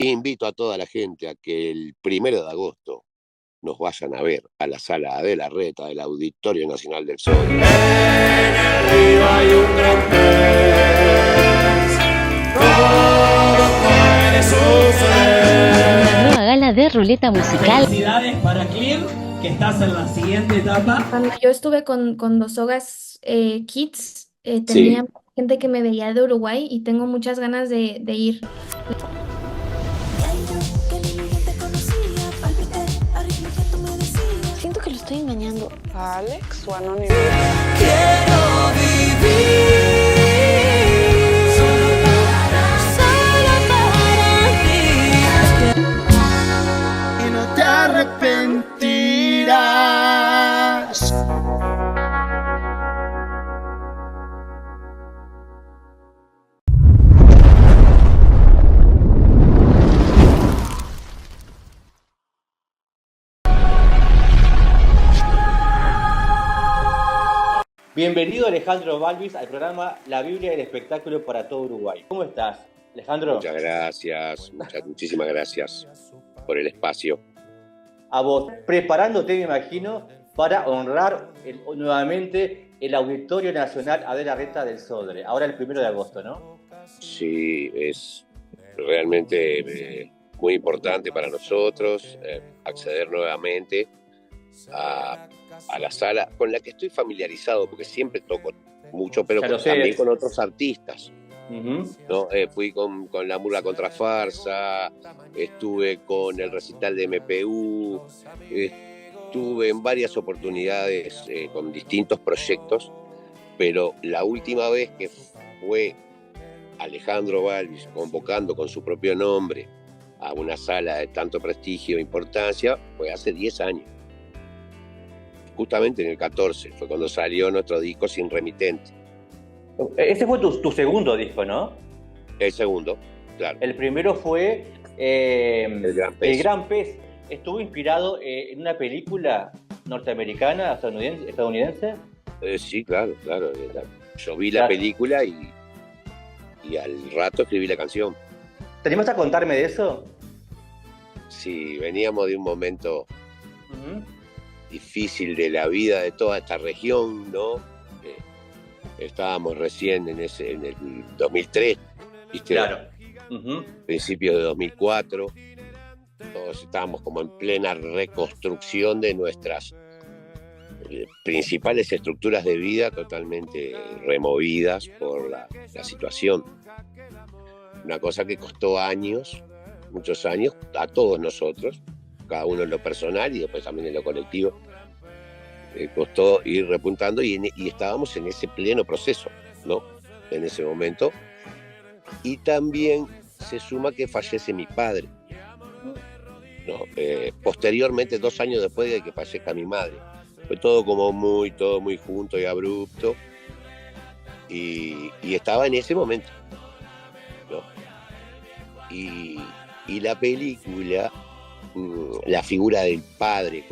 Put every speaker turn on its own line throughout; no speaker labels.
Invito a toda la gente a que el 1 de agosto nos vayan a ver a la sala de la Reta del Auditorio Nacional del Sol.
En el río hay un gran pez, todo puede suceder.
La nueva gala de ruleta musical.
Felicidades para Clear, que estás en la siguiente etapa.
Cuando yo estuve con Dos Sogas Kids,
Sí.
tenía gente que me veía de Uruguay y tengo muchas ganas de ir.
Siento que lo estoy engañando.
¿A Alex o Anónimo?
Quiero vivir solo para ti. Y no te arrepentirás.
Bienvenido Alejandro Balvis al programa La Biblia del Espectáculo para todo Uruguay. ¿Cómo estás, Alejandro?
Muchas gracias, muchísimas gracias por el espacio.
A vos, preparándote, me imagino, para honrar nuevamente el Auditorio Nacional Adela Reta del Sodre, ahora el 1 de agosto, ¿no?
Sí, es realmente muy importante para nosotros acceder nuevamente a la sala con la que estoy familiarizado, porque siempre toco mucho, pero también con otros artistas.
Uh-huh.
¿No? Fui con La Murga Contrafarsa, estuve con el recital de MPU, estuve en varias oportunidades con distintos proyectos, pero la última vez que fue Alejandro Balvis convocando con su propio nombre a una sala de tanto prestigio e importancia fue hace 10 años. Justamente en el 14 fue cuando salió nuestro disco Sin Remitente.
Ese fue tu segundo disco, ¿no?
El segundo, claro.
El primero fue
El Gran Pez.
¿Estuvo inspirado en una película norteamericana, estadounidense?
Sí, claro. Yo vi la película y al rato escribí la canción.
¿Te animás a contarme de eso?
Sí, veníamos de un momento
Uh-huh.
difícil de la vida de toda esta región, ¿no? Estábamos recién en el 2003, ¿viste?
Claro. Uh-huh.
Principios de 2004. Todos estábamos como en plena reconstrucción de nuestras principales estructuras de vida totalmente removidas por la situación. Una cosa que costó años, muchos años, a todos nosotros, cada uno en lo personal y después también en lo colectivo. Costó ir repuntando y estábamos en ese pleno proceso, ¿no? En ese momento. Y también se suma que fallece mi padre, ¿no? Posteriormente, 2 años después de que fallezca mi madre. Fue todo muy junto y abrupto. Y estaba en ese momento, ¿no? Y la película, la figura del padre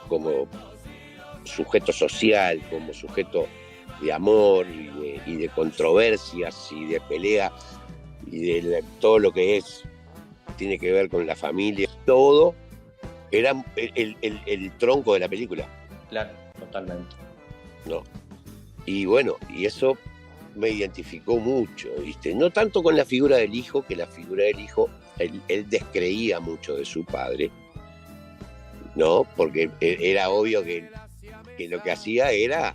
como sujeto social, como sujeto de amor y de controversias y de pelea y de todo lo que tiene que ver con la familia, todo era el tronco de la película.
Claro, totalmente.
¿No? Y bueno, y eso me identificó mucho, ¿viste? No tanto con la figura del hijo, que la figura del hijo, él descreía mucho de su padre, ¿no? Porque era obvio que lo que hacía era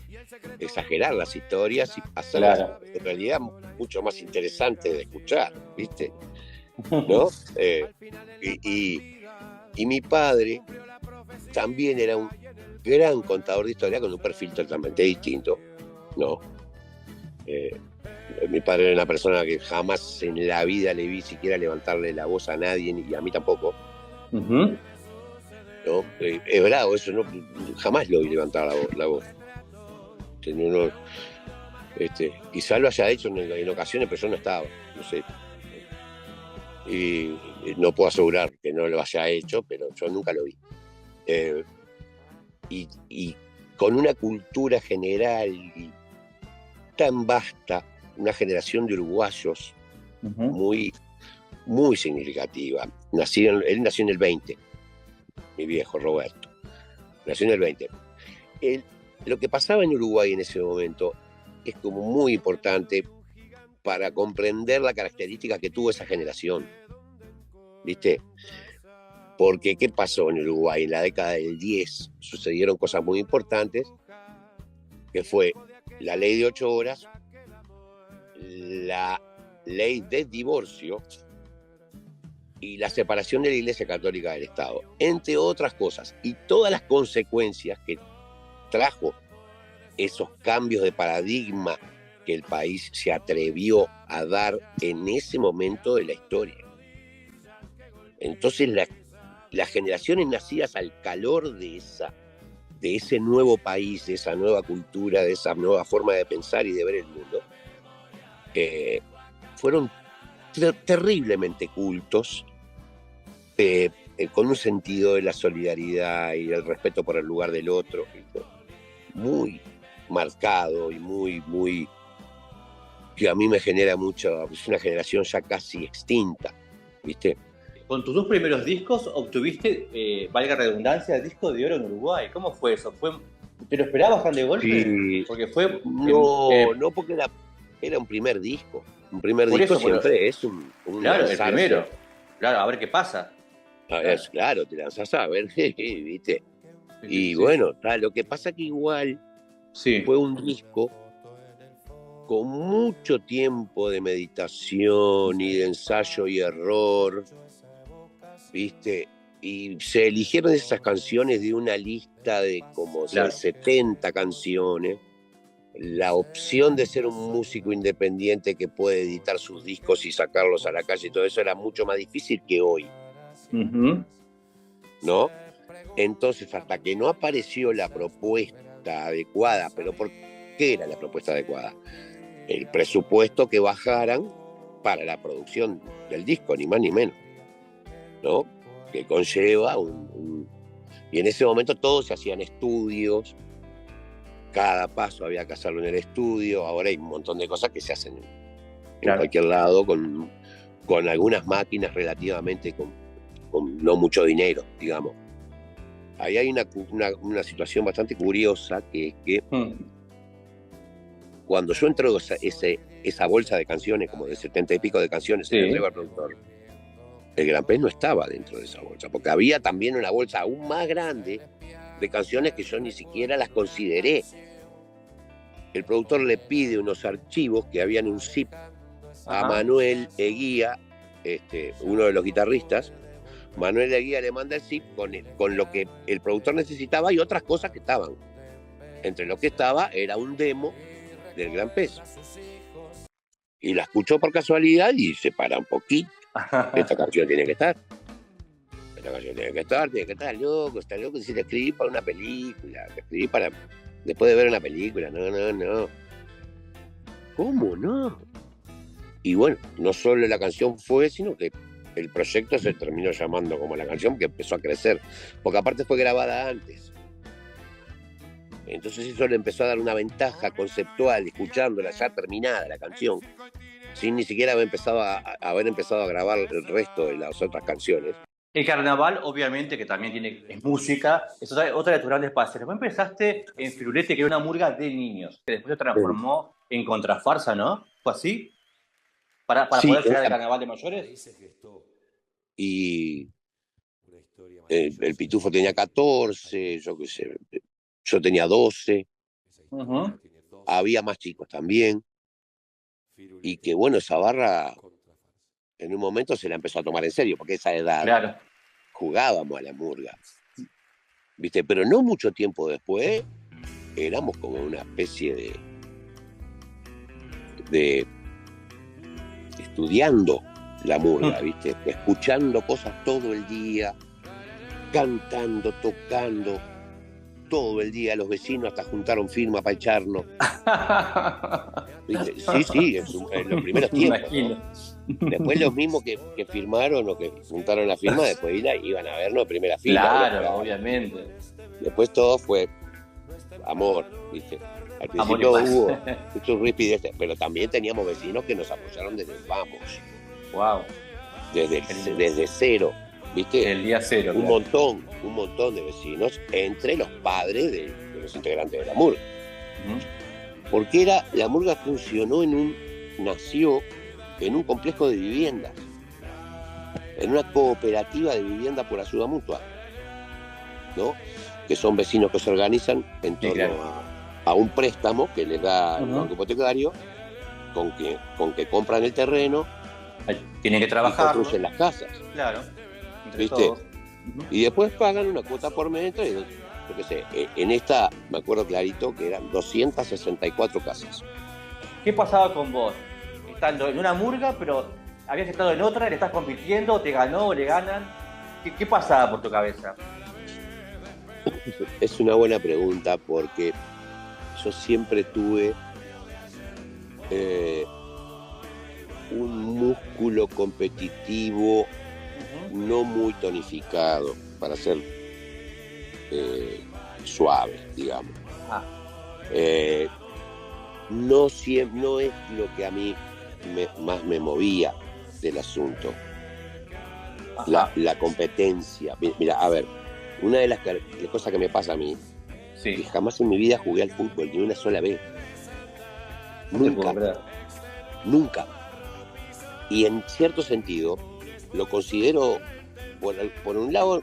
exagerar las historias y hacerlas en realidad mucho más interesantes de escuchar, ¿viste? ¿No? Y mi padre también era un gran contador de historia con un perfil totalmente distinto, ¿no? Mi padre era una persona que jamás en la vida le vi siquiera levantarle la voz a nadie, ni a mí tampoco.
Uh-huh.
¿No? Es bravo eso, ¿no? Jamás lo vi levantar la voz. Quizá lo haya hecho en ocasiones, pero yo no estaba, no sé. Y no puedo asegurar que no lo haya hecho, pero yo nunca lo vi. Y con una cultura general tan vasta, una generación de uruguayos muy, muy significativa. Él nació en el 20, mi viejo Roberto. Nació en el 20. Lo que pasaba en Uruguay en ese momento es como muy importante para comprender la característica que tuvo esa generación. ¿Viste? Porque ¿qué pasó en Uruguay? En la década del 10 sucedieron cosas muy importantes, que fue la ley de 8 horas, la ley de divorcio y la separación de la Iglesia Católica del Estado, entre otras cosas, y todas las consecuencias que trajo esos cambios de paradigma que el país se atrevió a dar en ese momento de la historia. Entonces las generaciones nacidas al calor de ese nuevo país, de esa nueva cultura, de esa nueva forma de pensar y de ver el mundo, fueron terriblemente cultos, con un sentido de la solidaridad y del respeto por el lugar del otro, muy marcado y muy que a mí me genera mucho. Es una generación ya casi extinta, ¿viste?
Con tus 2 primeros discos obtuviste, valga la redundancia, el disco de oro en Uruguay. ¿Cómo fue eso? ¿Te lo esperabas tan de golpe?
Sí.
Porque fue...
No, porque era un primer disco. Un primer disco siempre es un
claro,
lanzarse.
el primero. Claro, a ver qué pasa.
Claro, te lanzás a ver, ¿viste? Y
sí.
bueno, lo que pasa que igual fue un disco con mucho tiempo de meditación y de ensayo y error, ¿viste? Y se eligieron esas canciones de una lista de como 70 canciones. La opción de ser un músico independiente que puede editar sus discos y sacarlos a la calle y todo eso era mucho más difícil que hoy. ¿No? Entonces, hasta que no apareció la propuesta adecuada, pero ¿por qué era la propuesta adecuada? El presupuesto que bajaran para la producción del disco, ni más ni menos, ¿no? Que conlleva y en ese momento todos se hacían estudios, cada paso había que hacerlo en el estudio. Ahora hay un montón de cosas que se hacen en cualquier lado con algunas máquinas relativamente con no mucho dinero, digamos. Ahí hay una situación bastante curiosa, que es que cuando yo entrego esa bolsa de canciones, como de 70 y pico de canciones, se la entrego al productor, el Gran Pez no estaba dentro de esa bolsa, porque había también una bolsa aún más grande de canciones que yo ni siquiera las consideré. El productor le pide unos archivos que habían un zip a Manuel Eguía, uno de los guitarristas. Manuel Eguía le manda el zip con lo que el productor necesitaba y otras cosas que estaban. Entre lo que estaba era un demo del Gran Pez. Y la escuchó por casualidad y se para un poquito. Esta canción tiene que estar. Tiene que estar loco, está loco. Si la escribí para una película, la escribí para después de ver una película. No. ¿Cómo no? Y bueno, no solo la canción fue, sino que el proyecto se terminó llamando como la canción, que empezó a crecer, porque aparte fue grabada antes. Entonces eso le empezó a dar una ventaja conceptual, escuchándola ya terminada la canción, sin ni siquiera haber empezado a grabar el resto de las otras canciones.
El carnaval, obviamente, que también es música, es otra de tus grandes pasiones. Vos empezaste en Firulete, que era una murga de niños, que después se transformó en contrafarsa, ¿no? ¿Fue así? ¿Para poder llegar al carnaval de mayores?
Y el Pitufo tenía 14, yo qué sé, yo tenía 12, había más chicos también, y que bueno, esa barra en un momento se la empezó a tomar en serio, porque a esa edad jugábamos a la murga, ¿viste? Pero no mucho tiempo después éramos como una especie de estudiando la murga, ¿viste? Escuchando cosas todo el día, cantando, tocando, todo el día. Los vecinos hasta juntaron firma para echarnos. ¿Viste? Sí, en los primeros tiempos, ¿no? Después los mismos que firmaron o que juntaron la firma, después iban a vernos en primera fila.
Claro, obviamente.
Después todo fue amor, ¿viste? Al principio hubo mucho rispy pero también teníamos vecinos que nos apoyaron desde el vamos.
Wow.
desde cero, ¿viste?
El día cero,
Un
claro.
montón de vecinos, entre los padres de los integrantes de la murga.
Ujú.
Porque la murga nació en un complejo de viviendas, en una cooperativa de vivienda por ayuda mutua, ¿no? Que son vecinos que se organizan en
Sí,
torno
claro.
a un préstamo que les da el
Ujú.
banco hipotecario, con que compran el terreno
Ahí tienen que
y
trabajarlo,
construyen las casas,
claro, entre
¿viste?
todos. Ujú.
Y después pagan una cuota por metro y yo qué sé, en esta me acuerdo clarito que eran 264 casas.
¿Qué pasaba con vos? Estando en una murga, pero habías estado en otra, le estás compitiendo, te ganó, le ganan. ¿Qué pasaba por tu cabeza?
Es una buena pregunta porque yo siempre tuve un músculo competitivo
Ujú.
no muy tonificado, para ser suave, digamos.
Ah,
Eh, no es lo que a mí más me movía del asunto,
ajá,
la competencia. Mira, a ver, una de las cosas que me pasa a mí, que
sí,
jamás en mi vida jugué al fútbol ni una sola vez.
no te puedo
Nunca,
creer.
nunca. Y en cierto sentido, lo considero, por un lado,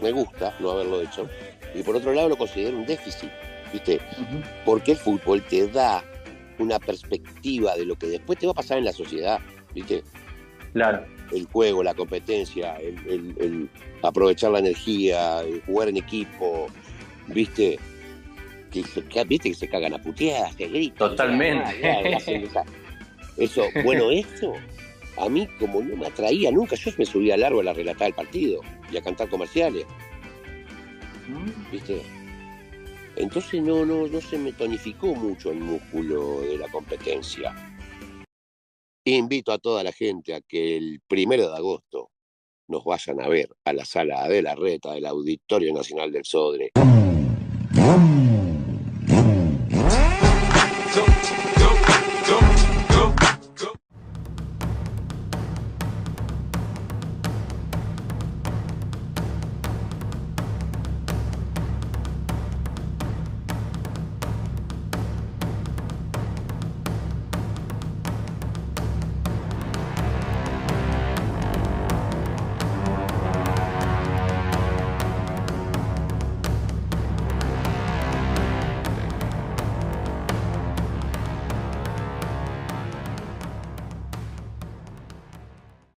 me gusta no haberlo hecho, y por otro lado lo considero un déficit, ¿viste?
Ujú.
Porque el fútbol te da una perspectiva de lo que después te va a pasar en la sociedad, ¿viste?
Claro,
El juego, la competencia, el aprovechar la energía, el jugar en equipo, ¿viste? ¿Viste que se cagan a puteadas, que gritan?
totalmente.
Eso, a mí como no me atraía nunca, yo me subía al árbol a relatar el partido y a cantar comerciales, ¿viste? Entonces no se me tonificó mucho el músculo de la competencia. Invito a toda la gente a que el 1 de agosto nos vayan a ver a la sala de la Reta del Auditorio Nacional del Sodre.